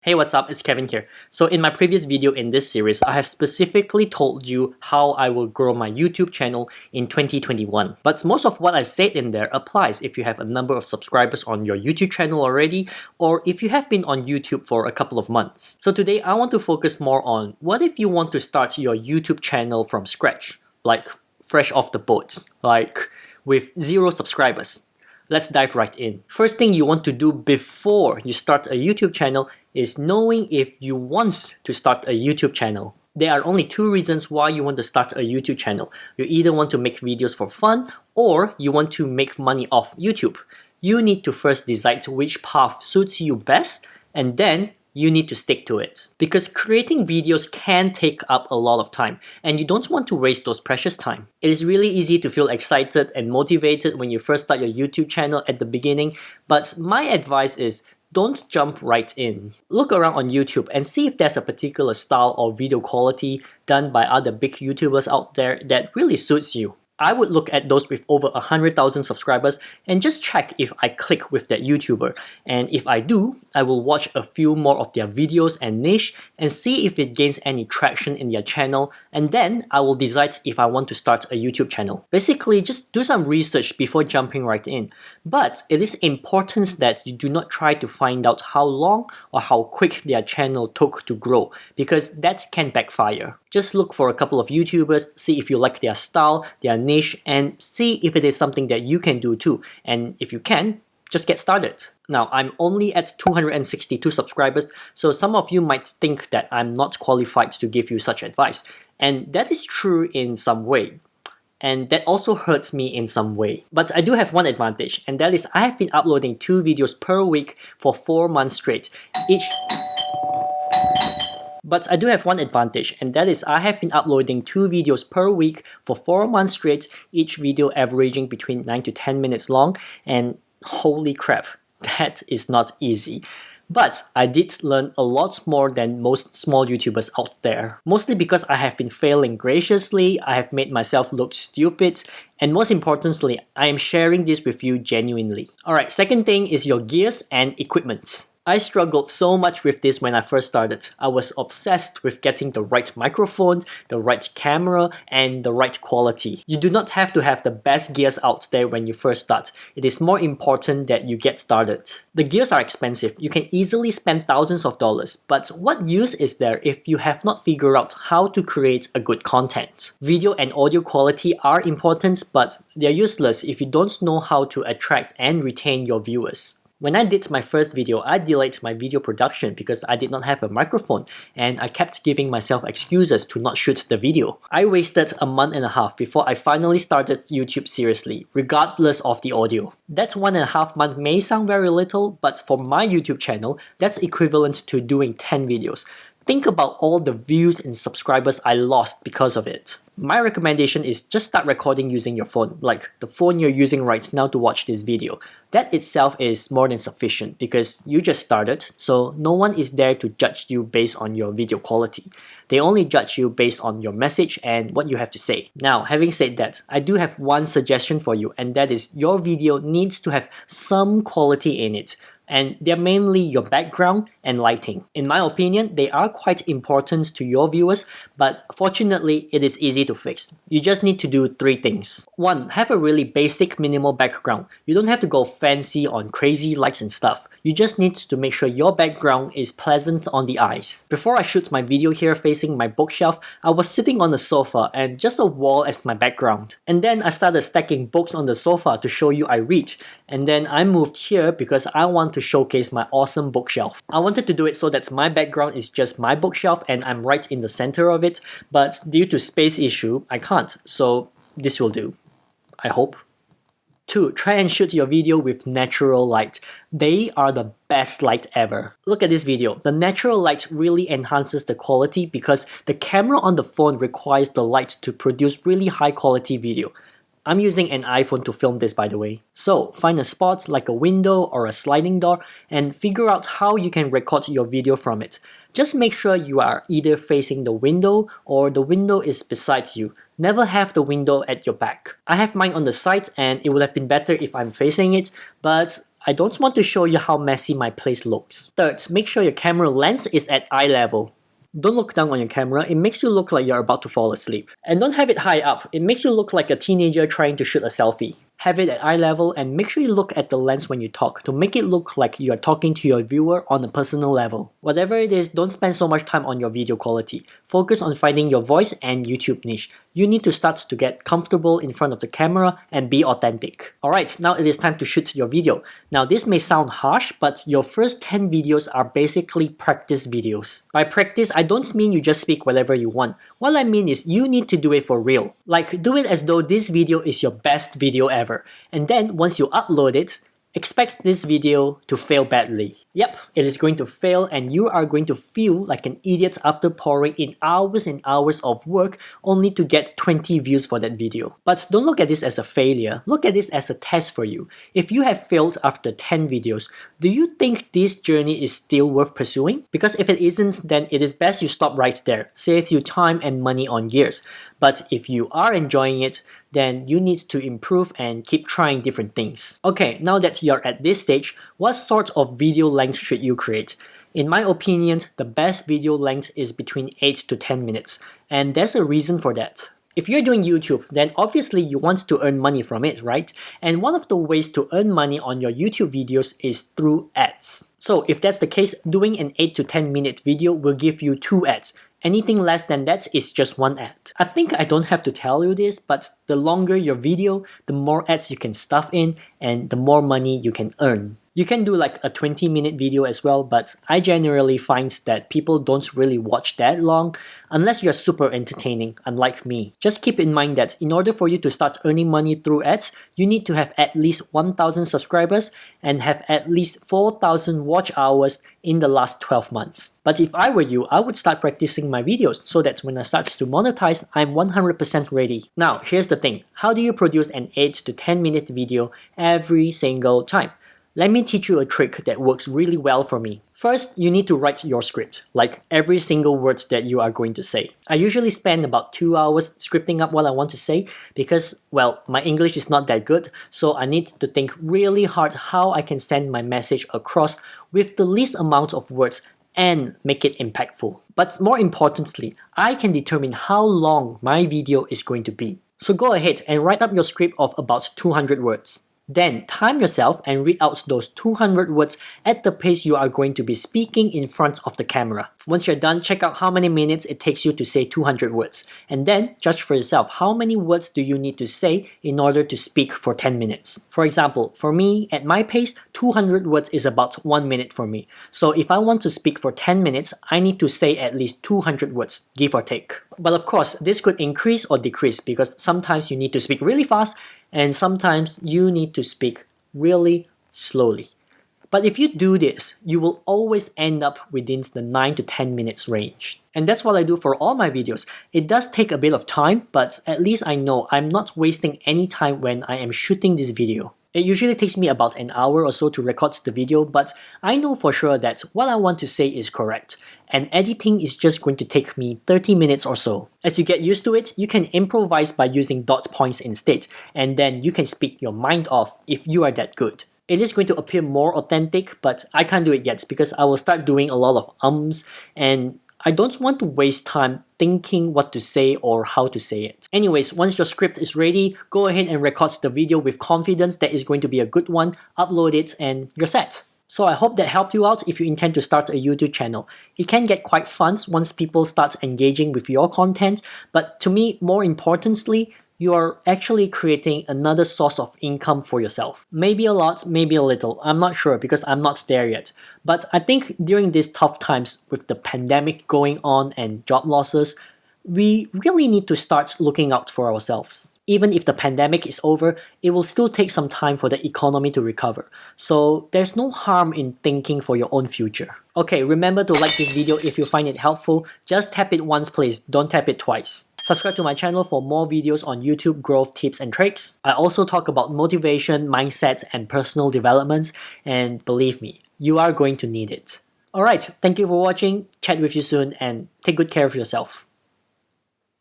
Hey, what's up? It's Kevin here. So in my previous video in this series, I have specifically told you how I will grow my YouTube channel in 2021. But most of what I said in there applies if you have a number of subscribers on your YouTube channel already, or if you have been on YouTube for a couple of months. So today I want to focus more on what if you want to start your YouTube channel from scratch, like fresh off the boat, like with 0 subscribers. Let's dive right in. First thing you want to do before you start a YouTube channel is knowing if you want to start a YouTube channel. There are only 2 reasons why you want to start a YouTube channel. You either want to make videos for fun or you want to make money off YouTube. You need to first decide which path suits you best, and then you need to stick to it. Because creating videos can take up a lot of time and you don't want to waste those precious time. It is really easy to feel excited and motivated when you first start your YouTube channel at the beginning, but my advice is don't jump right in. Look around on YouTube and see if there's a particular style or video quality done by other big YouTubers out there that really suits you. I would look at those with over 100,000 subscribers and just check if I click with that YouTuber. And if I do, I will watch a few more of their videos and niche and see if it gains any traction in their channel, and then I will decide if I want to start a YouTube channel. Basically, just do some research before jumping right in. But it is important that you do not try to find out how long or how quick their channel took to grow, because that can backfire. Just look for a couple of YouTubers, see if you like their style, their niche, and see if it is something that you can do too. And if you can, just get started. Now, I'm only at 262 subscribers, so some of you might think that I'm not qualified to give you such advice. And that is true in some way. And that also hurts me in some way. But I do have one advantage, and that is I have been uploading 2 videos per week for 4 months straight. But I do have one advantage, and that is I have been uploading 2 videos per week for 4 months straight, each video averaging between 9 to 10 minutes long, and holy crap, that is not easy. But I did learn a lot more than most small YouTubers out there. Mostly because I have been failing graciously, I have made myself look stupid, and most importantly, I am sharing this with you genuinely. Alright, second thing is your gears and equipment. I struggled so much with this when I first started. I was obsessed with getting the right microphone, the right camera, and the right quality. You do not have to have the best gears out there when you first start. It is more important that you get started. The gears are expensive. You can easily spend thousands of dollars, but what use is there if you have not figured out how to create a good content? Video and audio quality are important, but they're useless if you don't know how to attract and retain your viewers. When I did my first video, I delayed my video production because I did not have a microphone and I kept giving myself excuses to not shoot the video. I wasted a month and a half before I finally started YouTube seriously, regardless of the audio. That 1.5 months may sound very little, but for my YouTube channel, that's equivalent to doing 10 videos. Think about all the views and subscribers I lost because of it. My recommendation is just start recording using your phone, like the phone you're using right now to watch this video. That itself is more than sufficient because you just started, so no one is there to judge you based on your video quality. They only judge you based on your message and what you have to say. Now, having said that, I do have one suggestion for you, and that is your video needs to have some quality in it. And they're mainly your background and lighting. In my opinion, they are quite important to your viewers, but fortunately, it is easy to fix. You just need to do 3 things. 1. Have a really basic minimal background. You don't have to go fancy on crazy lights and stuff. You just need to make sure your background is pleasant on the eyes. Before I shoot my video here facing my bookshelf, I was sitting on the sofa and just a wall as my background. And then I started stacking books on the sofa to show you I read. And then I moved here because I want to showcase my awesome bookshelf. I wanted to do it so that my background is just my bookshelf and I'm right in the center of it, but due to space issue, I can't. So this will do, I hope. 2. Try and shoot your video with natural light. They are the best light ever. Look at this video. The natural light really enhances the quality because the camera on the phone requires the light to produce really high quality video. I'm using an iPhone to film this, by the way. So find a spot like a window or a sliding door and figure out how you can record your video from it. Just make sure you are either facing the window or the window is beside you. Never have the window at your back. I have mine on the side and it would have been better if I'm facing it, but I don't want to show you how messy my place looks. Third, make sure your camera lens is at eye level. Don't look down on your camera, it makes you look like you're about to fall asleep. And don't have it high up, it makes you look like a teenager trying to shoot a selfie. Have it at eye level and make sure you look at the lens when you talk to make it look like you are talking to your viewer on a personal level. Whatever it is, don't spend so much time on your video quality. Focus on finding your voice and YouTube niche. You need to start to get comfortable in front of the camera and be authentic. Alright, now it is time to shoot your video. Now this may sound harsh, but your first 10 videos are basically practice videos. By practice, I don't mean you just speak whatever you want. What I mean is you need to do it for real. Like, do it as though this video is your best video ever. And then once you upload it, expect this video to fail badly. Yep, it is going to fail and you are going to feel like an idiot after pouring in hours and hours of work only to get 20 views for that video. But don't look at this as a failure, look at this as a test for you. If you have failed after 10 videos, do you think this journey is still worth pursuing? Because if it isn't, then it is best you stop right there. Saves you time and money on years. But if you are enjoying it, then you need to improve and keep trying different things. Okay, now that you're at this stage, what sort of video length should you create? In my opinion, the best video length is between 8 to 10 minutes, and there's a reason for that. If you're doing YouTube, then obviously you want to earn money from it, right? And one of the ways to earn money on your YouTube videos is through ads. So if that's the case, doing an 8 to 10 minute video will give you 2 ads. Anything less than that is just 1 ad. I think I don't have to tell you this, but the longer your video, the more ads you can stuff in and the more money you can earn. You can do like a 20-minute video as well, but I generally find that people don't really watch that long unless you're super entertaining, unlike me. Just keep in mind that in order for you to start earning money through ads, you need to have at least 1,000 subscribers and have at least 4,000 watch hours in the last 12 months. But if I were you, I would start practicing my videos so that when I start to monetize, I'm 100% ready. Now, here's the thing. How do you produce an 8 to 10 minute video every single time? Let me teach you a trick that works really well for me. First, you need to write your script, like every single word that you are going to say. I usually spend about 2 hours scripting up what I want to say because, well, my English is not that good, so I need to think really hard how I can send my message across with the least amount of words and make it impactful. But more importantly, I can determine how long my video is going to be. So go ahead and write up your script of about 200 words. Then time yourself and read out those 200 words at the pace you are going to be speaking in front of the camera. Once you're done, check out how many minutes it takes you to say 200 words. And then judge for yourself how many words do you need to say in order to speak for 10 minutes. For example, for me, at my pace, 200 words is about 1 minute for me. So if I want to speak for 10 minutes, I need to say at least 200 words, give or take. But of course, this could increase or decrease because sometimes you need to speak really fast and sometimes you need to speak really slowly. But if you do this, you will always end up within the 9 to 10 minutes range. And that's what I do for all my videos. It does take a bit of time, but at least I know I'm not wasting any time when I am shooting this video. It usually takes me about an hour or so to record the video, but I know for sure that what I want to say is correct, and editing is just going to take me 30 minutes or so. As you get used to it, you can improvise by using dot points instead, and then you can speak your mind off if you are that good. It is going to appear more authentic, but I can't do it yet because I will start doing a lot of ums, and I don't want to waste time thinking what to say or how to say it. Anyways, once your script is ready, go ahead and record the video with confidence that it's going to be a good one, upload it, and you're set. So I hope that helped you out if you intend to start a YouTube channel. It can get quite fun once people start engaging with your content, but to me, more importantly, you are actually creating another source of income for yourself. Maybe a lot, maybe a little, I'm not sure because I'm not there yet. But I think during these tough times with the pandemic going on and job losses, we really need to start looking out for ourselves. Even if the pandemic is over, it will still take some time for the economy to recover. So there's no harm in thinking for your own future. Okay, remember to like this video if you find it helpful. Just tap it once please, don't tap it twice. Subscribe to my channel for more videos on YouTube growth tips and tricks. I also talk about motivation, mindset, and personal developments, and believe me, you are going to need it. Alright, thank you for watching, chat with you soon, and take good care of yourself.